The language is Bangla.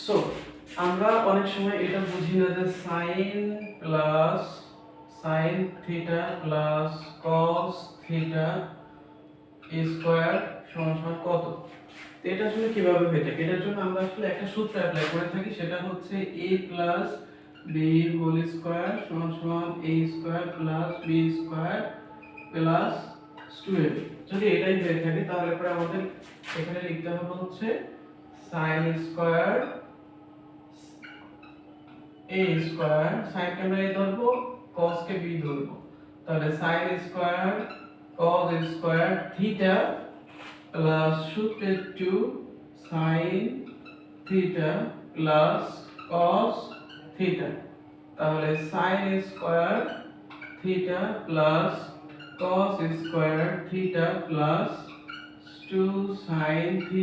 সো আমরা অনেক সময় এটা বুঝি না যে sine theta plus cos theta square সমান সমান কত। তো এটা আসলে কিভাবে হয়ে থাকে, এটার জন্য আমরা আসলে একটা সূত্র অ্যাপ্লাই করে থাকি, সেটা হচ্ছে a plus B whole square সমান সমান a square plus B square plus 2ab। যদি এটাই হয়ে থাকে তাহলে পরে আমাদের এখানে লিখতে হবে হচ্ছে sin square a square, sin কে আমরা a ধরবো, cos কে b ধরবো, তাহলে sin square cos square theta plus সূত্রের 2 sin theta plus cos theta, তাহলে sin square theta plus cos square theta plus 2 sin theta